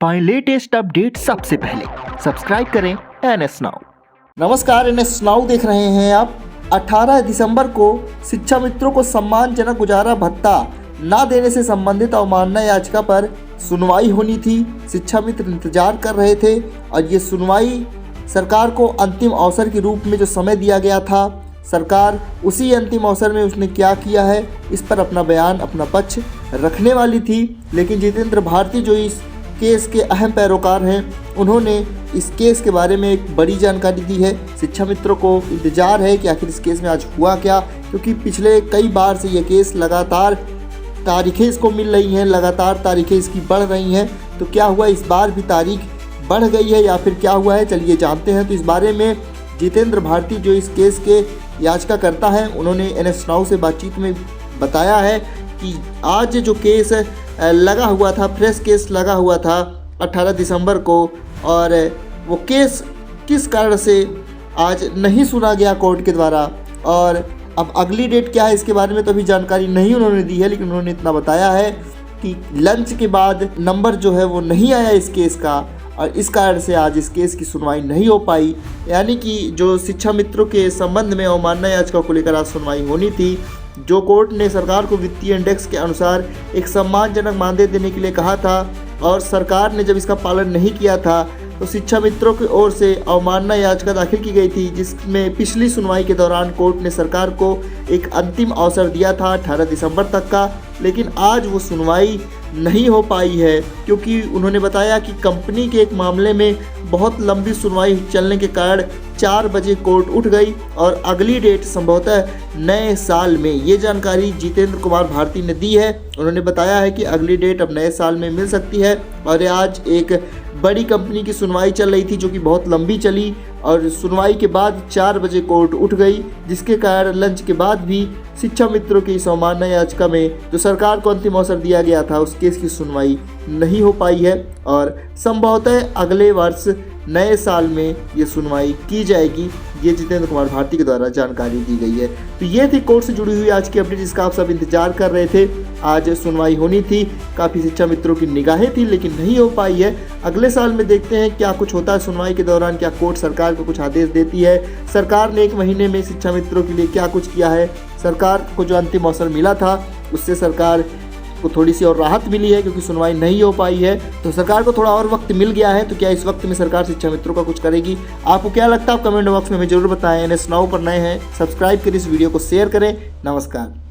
पाएं latest update सबसे पहले। सब्सक्राइब करें NS नाउ। नमस्कार, NS नाउ देख रहे हैं आप। 18 दिसंबर को शिक्षा मित्रों को सम्मानजनक गुजारा भत्ता ना देने से संबंधित अवमानना याचिका पर सुनवाई होनी थी। शिक्षा मित्र इंतजार कर रहे थे और ये सुनवाई सरकार को अंतिम अवसर के रूप में जो समय दिया गया था, सरकार उसी अंतिम अवसर में उसने क्या किया है इस पर अपना बयान, अपना पक्ष रखने वाली थी। लेकिन जितेंद्र भारती जो इस केस के अहम पैरोकार हैं, उन्होंने इस केस के बारे में एक बड़ी जानकारी दी है। शिक्षा मित्रों को इंतजार है कि आखिर इस केस में आज हुआ क्या, क्योंकि पिछले कई बार से ये केस लगातार तारीखें इसको मिल रही हैं, लगातार तारीखें इसकी बढ़ रही हैं। तो क्या हुआ, इस बार भी तारीख बढ़ गई है या फिर क्या हुआ है, चलिए जानते हैं। तो इस बारे में जितेंद्र भारती जो इस केस के याचिका करता है, उन्होंने NS नाउ से बातचीत में बताया है कि आज जो केस लगा हुआ था, फ्रेश केस लगा हुआ था 18 दिसंबर को, और वो केस किस कारण से आज नहीं सुना गया कोर्ट के द्वारा, और अब अगली डेट क्या है इसके बारे में तो अभी जानकारी नहीं उन्होंने दी है। लेकिन उन्होंने इतना बताया है कि लंच के बाद नंबर जो है वो नहीं आया इस केस का, और इस कारण से आज इस केस की सुनवाई नहीं हो पाई। यानी कि जो शिक्षा मित्रों के संबंध में अवमानना याचिका को लेकर आज सुनवाई होनी थी, जो कोर्ट ने सरकार को वित्तीय इंडेक्स के अनुसार एक सम्मानजनक मानदेय देने के लिए कहा था, और सरकार ने जब इसका पालन नहीं किया था तो शिक्षा मित्रों की ओर से अवमानना याचिका दाखिल की गई थी, जिसमें पिछली सुनवाई के दौरान कोर्ट ने सरकार को एक अंतिम अवसर दिया था 18 दिसंबर तक का। लेकिन आज वो सुनवाई नहीं हो पाई है, क्योंकि उन्होंने बताया कि कंपनी के एक मामले में बहुत लंबी सुनवाई चलने के कारण 4 बजे कोर्ट उठ गई और अगली डेट संभवतः नए साल में। ये जानकारी जितेंद्र कुमार भारती ने दी है। उन्होंने बताया है कि अगली डेट अब नए साल में मिल सकती है, और आज एक बड़ी कंपनी की सुनवाई चल रही थी जो कि बहुत लंबी चली, और सुनवाई के बाद 4 बजे कोर्ट उठ गई, जिसके कारण लंच के बाद भी शिक्षा मित्रों की इस अवमानना याचिका में जो सरकार को अंतिम अवसर दिया गया था उस केस की सुनवाई नहीं हो पाई है, और संभवतः अगले वर्ष नए साल में ये सुनवाई की जाएगी। ये जितेंद्र कुमार भारती के द्वारा जानकारी दी गई है। तो ये थी कोर्ट से जुड़ी हुई आज की अपडेट, जिसका आप सब इंतजार कर रहे थे। आज सुनवाई होनी थी, काफ़ी शिक्षा मित्रों की निगाहें थी, लेकिन नहीं हो पाई है। अगले साल में देखते हैं क्या कुछ होता है सुनवाई के दौरान, क्या कोर्ट सरकार को कुछ आदेश देती है, सरकार ने 1 महीने में शिक्षा मित्रों के लिए क्या कुछ किया है। सरकार को जो अंतिम अवसर मिला था उससे सरकार को थोड़ी सी और राहत मिली है, क्योंकि सुनवाई नहीं हो पाई है, तो सरकार को थोड़ा और वक्त मिल गया है। तो क्या इस वक्त में सरकार शिक्षा मित्रों का कुछ करेगी? आपको क्या लगता है, आप कमेंट बॉक्स में हमें जरूर बताएं। NS नाउ पर नए हैं, सब्सक्राइब करें, इस वीडियो को शेयर करें। नमस्कार।